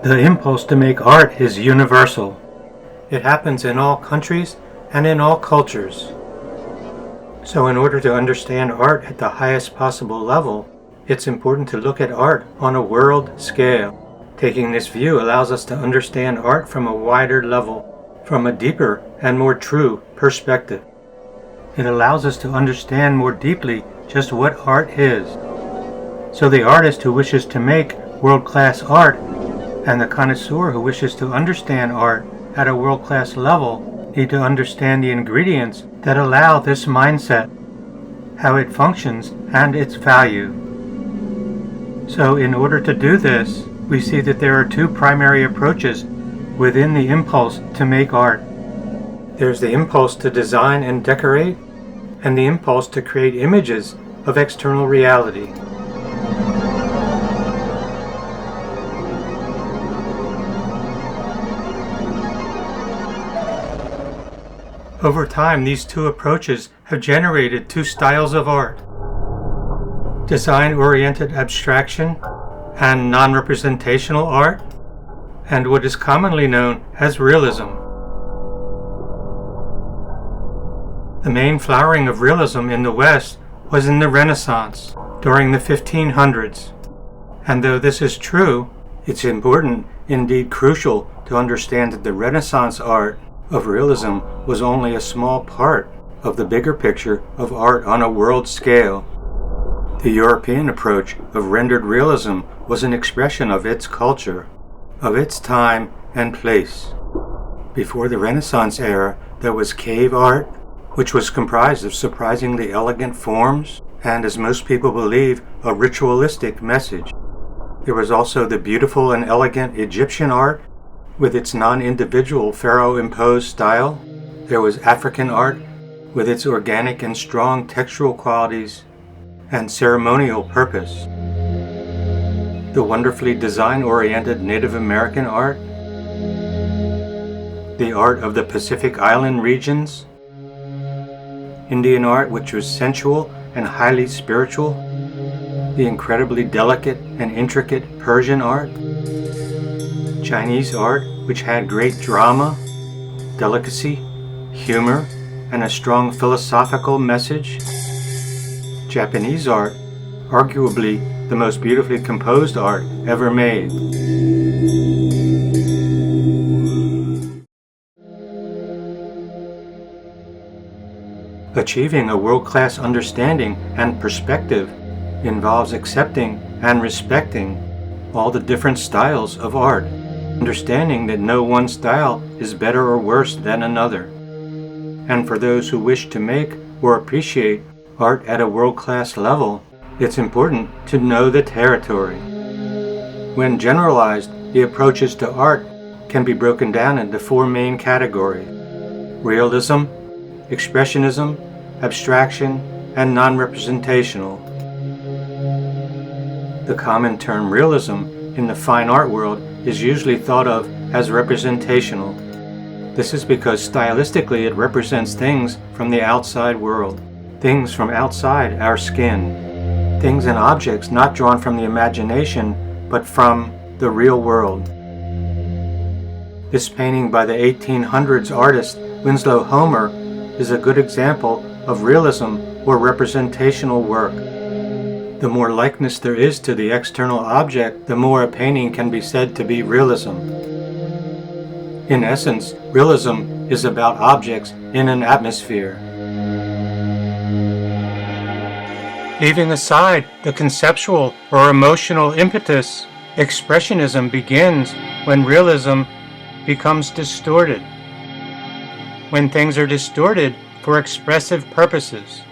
The impulse to make art is universal. It happens in all countries and in all cultures. So in order to understand art at the highest possible level, it's important to look at art on a world scale. Taking this view allows us to understand art from a wider level, from a deeper and more true perspective. It allows us to understand more deeply just what art is. So the artist who wishes to make world-class art and the connoisseur who wishes to understand art at a world-class level need to understand the ingredients that allow this mindset, how it functions, and its value. So in order to do this, we see that there are two primary approaches within the impulse to make art. There's the impulse to design and decorate, and the impulse to create images of external reality. Over time, these two approaches have generated two styles of art: design-oriented abstraction and non-representational art, and what is commonly known as realism. The main flowering of realism in the West was in the Renaissance, during the 1500s. And though this is true, it's important, indeed crucial, to understand that the Renaissance art of realism was only a small part of the bigger picture of art on a world scale. The European approach of rendered realism was an expression of its culture, of its time and place. Before the Renaissance era, there was cave art, which was comprised of surprisingly elegant forms and, as most people believe, a ritualistic message. There was also the beautiful and elegant Egyptian art, with its non-individual pharaoh-imposed style. There was African art, with its organic and strong textural qualities and ceremonial purpose. The wonderfully design-oriented Native American art, the art of the Pacific Island regions, Indian art, which was sensual and highly spiritual, the incredibly delicate and intricate Persian art, Chinese art, which had great drama, delicacy, humor, and a strong philosophical message, Japanese art, arguably the most beautifully composed art ever made. Achieving a world-class understanding and perspective involves accepting and respecting all the different styles of art, understanding that no one style is better or worse than another. And for those who wish to make or appreciate art at a world-class level, it's important to know the territory. When generalized, the approaches to art can be broken down into four main categories: realism, expressionism, abstraction, and non-representational. The common term realism in the fine art world is usually thought of as representational. This is because stylistically it represents things from the outside world, things from outside our skin, things and objects not drawn from the imagination, but from the real world. This painting by the 1800s artist Winslow Homer is a good example of realism or representational work. The more likeness there is to the external object, the more a painting can be said to be realism. In essence, realism is about objects in an atmosphere. Leaving aside the conceptual or emotional impetus, expressionism begins when realism becomes distorted, when things are distorted for expressive purposes.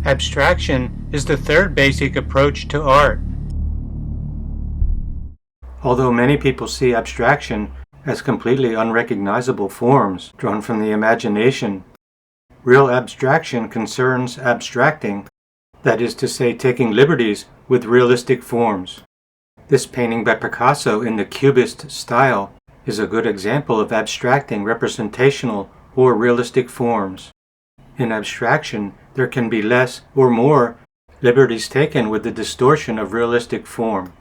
Abstraction is the third basic approach to art. Although many people see abstraction as completely unrecognizable forms drawn from the imagination. Real abstraction concerns abstracting, that is to say, taking liberties with realistic forms. This painting by Picasso in the Cubist style is a good example of abstracting representational or realistic forms. In abstraction, there can be less or more liberties taken with the distortion of realistic form.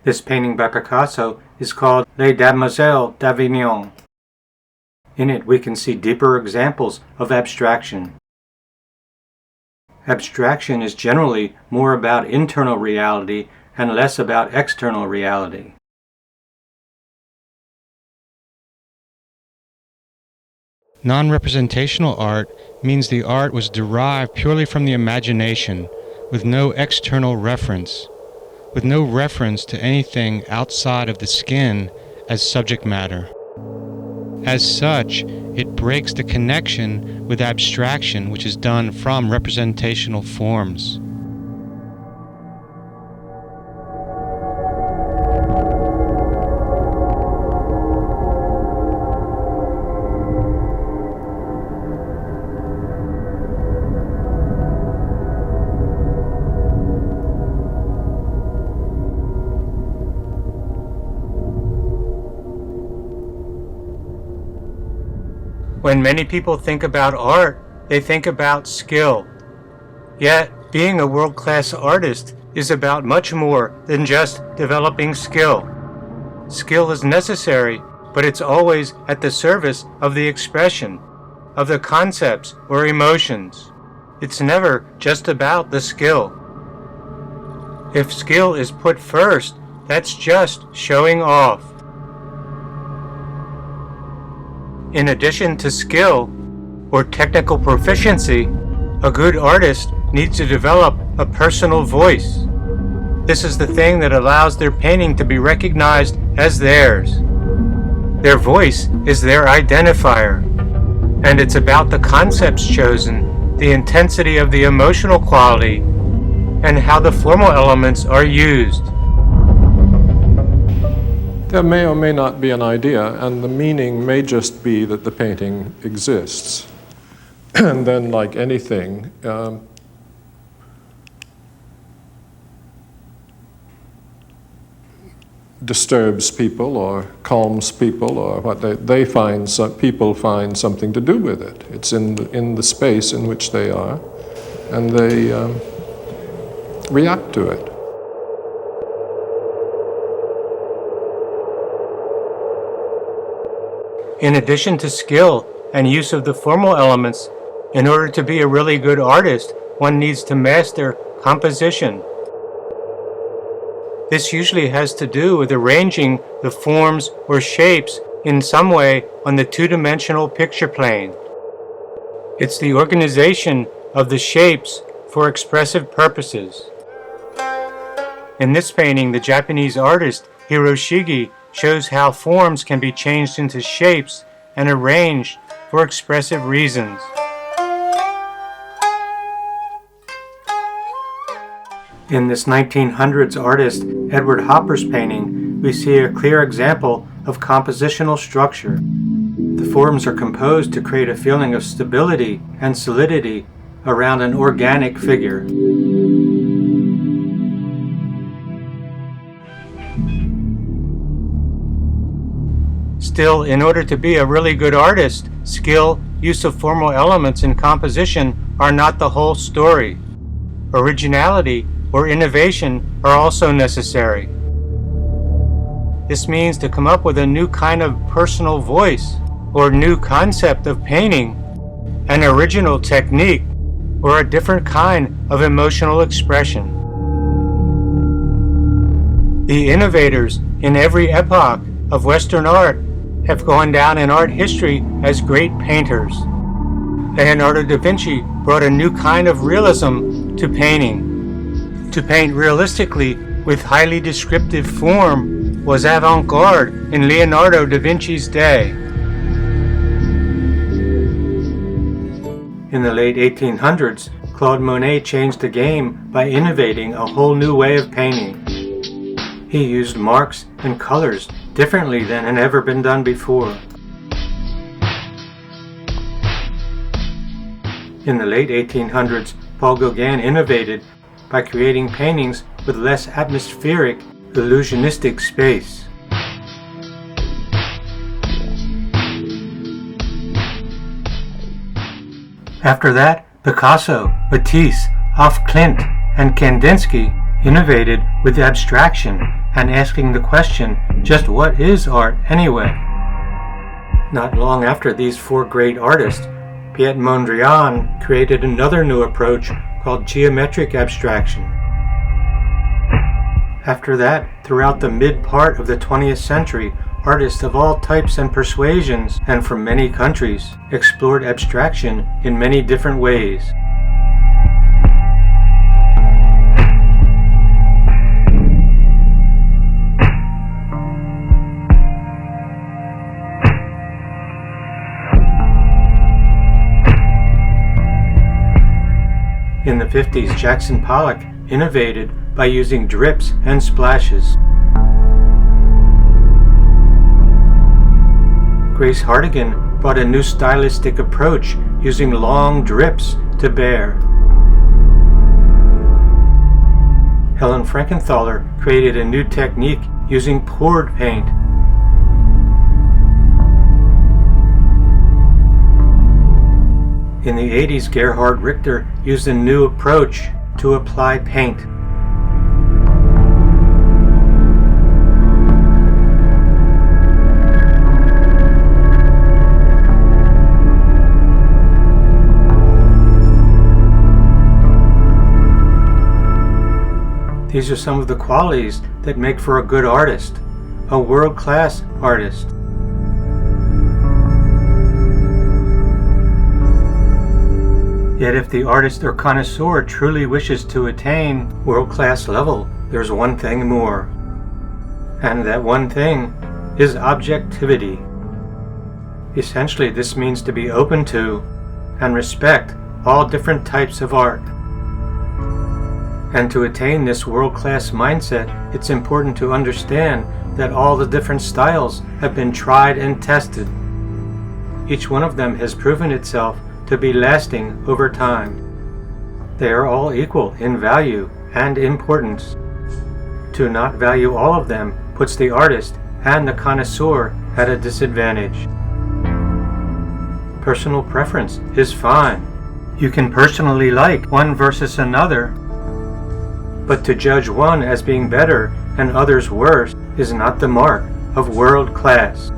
This painting by Picasso is called Les Damoiselles d'Avignon. In it we can see deeper examples of abstraction. Abstraction is generally more about internal reality and less about external reality. Non-representational art means the art was derived purely from the imagination, with no external reference, with no reference to anything outside of the skin as subject matter. As such, it breaks the connection with abstraction, which is done from representational forms. When many people think about art, they think about skill. Yet, being a world-class artist is about much more than just developing skill. Skill is necessary, but it's always at the service of the expression, of the concepts or emotions. It's never just about the skill. If skill is put first, that's just showing off. In addition to skill or technical proficiency, a good artist needs to develop a personal voice. This is the thing that allows their painting to be recognized as theirs. Their voice is their identifier, and it's about the concepts chosen, the intensity of the emotional quality, and how the formal elements are used. There may or may not be an idea, and the meaning may just be that the painting exists. And then, like anything, disturbs people or calms people, or what they find, people find something to do with it. It's in the space in which they are, and they react to it. In addition to skill and use of the formal elements, in order to be a really good artist, one needs to master composition. This usually has to do with arranging the forms or shapes in some way on the two-dimensional picture plane. It's the organization of the shapes for expressive purposes. In this painting, the Japanese artist Hiroshige shows how forms can be changed into shapes and arranged for expressive reasons. In this 1900s artist Edward Hopper's painting, we see a clear example of compositional structure. The forms are composed to create a feeling of stability and solidity around an organic figure. Still, in order to be a really good artist, skill, use of formal elements, and composition are not the whole story. Originality or innovation are also necessary. This means to come up with a new kind of personal voice or new concept of painting, an original technique, or a different kind of emotional expression. The innovators in every epoch of Western art have gone down in art history as great painters. Leonardo da Vinci brought a new kind of realism to painting. To paint realistically with highly descriptive form was avant-garde in Leonardo da Vinci's day. In the late 1800s, Claude Monet changed the game by innovating a whole new way of painting. He used marks and colors differently than had ever been done before. In the late 1800s, Paul Gauguin innovated by creating paintings with less atmospheric, illusionistic space. After that, Picasso, Matisse, Af Klint, and Kandinsky innovated with abstraction and asking the question, just what is art anyway? Not long after these four great artists, Piet Mondrian created another new approach called geometric abstraction. After that, throughout the mid-part of the 20th century, artists of all types and persuasions and from many countries explored abstraction in many different ways. In the 50s, Jackson Pollock innovated by using drips and splashes. Grace Hardigan brought a new stylistic approach using long drips to bear. Helen Frankenthaler created a new technique using poured paint. In the 80s, Gerhard Richter used a new approach to apply paint. These are some of the qualities that make for a good artist, a world-class artist. Yet if the artist or connoisseur truly wishes to attain world-class level, there's one thing more. And that one thing is objectivity. Essentially, this means to be open to and respect all different types of art. And to attain this world-class mindset, it's important to understand that all the different styles have been tried and tested. Each one of them has proven itself to be lasting over time. They are all equal in value and importance. To not value all of them puts the artist and the connoisseur at a disadvantage. Personal preference is fine. You can personally like one versus another, but to judge one as being better and others worse is not the mark of world class.